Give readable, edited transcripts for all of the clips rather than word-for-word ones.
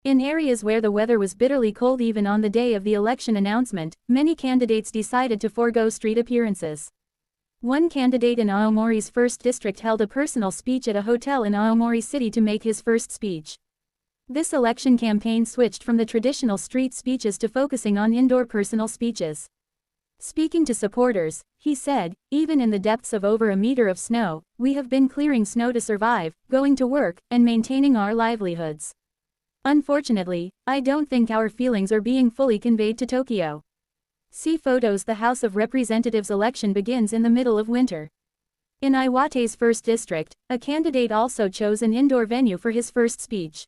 In areas where the weather was bitterly cold even on the day of the election announcement, many candidates decided to forego street appearances. One candidate in Aomori's 1st district held a personal speech at a hotel in Aomori City to make his first speech. This election campaign switched from the traditional street speeches to focusing on indoor personal speeches. Speaking to supporters, he said, "Even in the depths of over a meter of snow, we have been clearing snow to survive, going to work, and maintaining our livelihoods. Unfortunately, I don't think our feelings are being fully conveyed to Tokyo." See photos. The House of Representatives election begins in the middle of winter. In Iwate's 1st district, a candidate also chose an indoor venue for his first speech.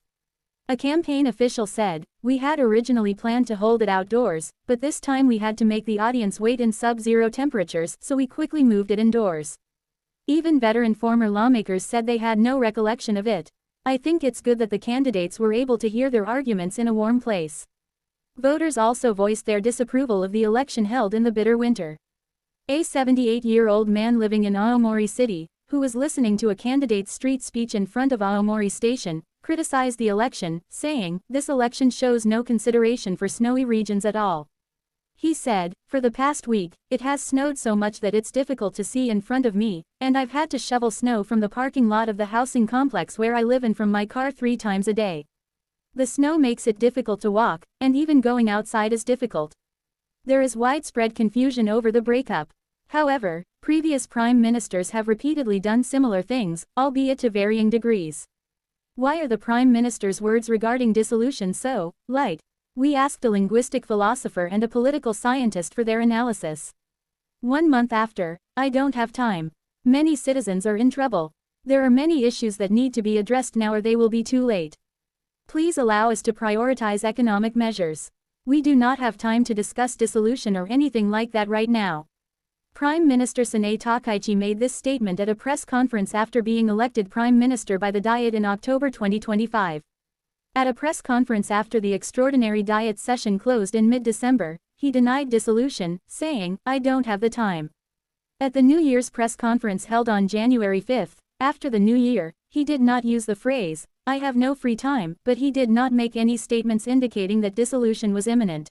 A campaign official said, "We had originally planned to hold it outdoors, but this time we had to make the audience wait in sub-zero temperatures, so we quickly moved it indoors." Even veteran former lawmakers said they had no recollection of it. "I think it's good that the candidates were able to hear their arguments in a warm place." Voters also voiced their disapproval of the election held in the bitter winter. A 78-year-old man living in Aomori City, who was listening to a candidate's street speech in front of Aomori Station, criticized the election, saying, "This election shows no consideration for snowy regions at all." He said, "For the past week, it has snowed so much that it's difficult to see in front of me, and I've had to shovel snow from the parking lot of the housing complex where I live and from my car 3 times a day. The snow makes it difficult to walk, and even going outside is difficult." There is widespread confusion over the breakup. However, previous prime ministers have repeatedly done similar things, albeit to varying degrees. Why are the prime minister's words regarding dissolution so light? We asked a linguistic philosopher and a political scientist for their analysis. 1 month after, "I don't have time. Many citizens are in trouble. There are many issues that need to be addressed now or they will be too late. Please allow us to prioritize economic measures. We do not have time to discuss dissolution or anything like that right now." Prime Minister Sanae Takaichi made this statement at a press conference after being elected Prime Minister by the Diet in October 2025. At a press conference after the extraordinary Diet session closed in mid-December, he denied dissolution, saying, "I don't have the time." At the New Year's press conference held on January 5, after the New Year, he did not use the phrase, "I have no free time," but he did not make any statements indicating that dissolution was imminent.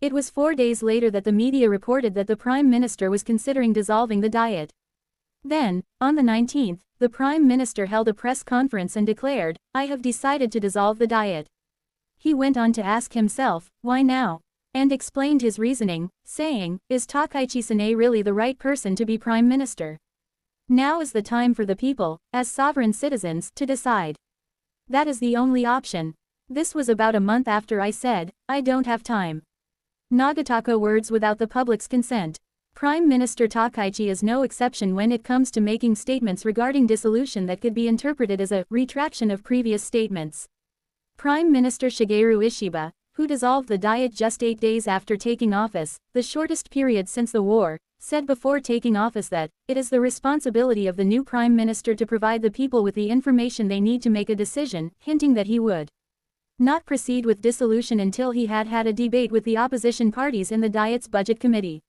It was 4 days later that the media reported that the Prime Minister was considering dissolving the Diet. Then, on the 19th, the Prime Minister held a press conference and declared, "I have decided to dissolve the Diet." He went on to ask himself, "Why now?" and explained his reasoning, saying, "Is Takaichi Sanae really the right person to be Prime Minister? Now is the time for the people, as sovereign citizens, to decide. That is the only option." This was about a month after I said, "I don't have time." Nagataka words without the public's consent. Prime Minister Takaichi is no exception when it comes to making statements regarding dissolution that could be interpreted as a retraction of previous statements. Prime Minister Shigeru Ishiba, who dissolved the Diet just 8 days after taking office, the shortest period since the war, said before taking office that, "It is the responsibility of the new Prime Minister to provide the people with the information they need to make a decision," hinting that he would not proceed with dissolution until he had had a debate with the opposition parties in the Diet's Budget Committee.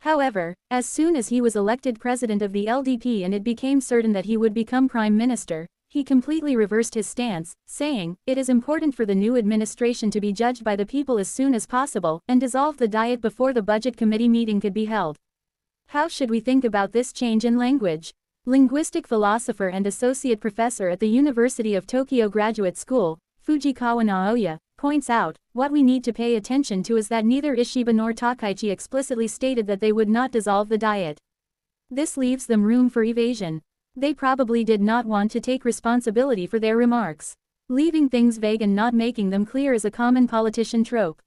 However, as soon as he was elected president of the LDP and it became certain that he would become Prime Minister, he completely reversed his stance, saying, "It is important for the new administration to be judged by the people as soon as possible," and dissolved the Diet before the Budget Committee meeting could be held. How should we think about this change in language? Linguistic philosopher and associate professor at the University of Tokyo Graduate School, Fujikawa Naoya, points out, "What we need to pay attention to is that neither Ishiba nor Takaichi explicitly stated that they would not dissolve the Diet. This leaves them room for evasion. They probably did not want to take responsibility for their remarks. Leaving things vague and not making them clear is a common politician trope.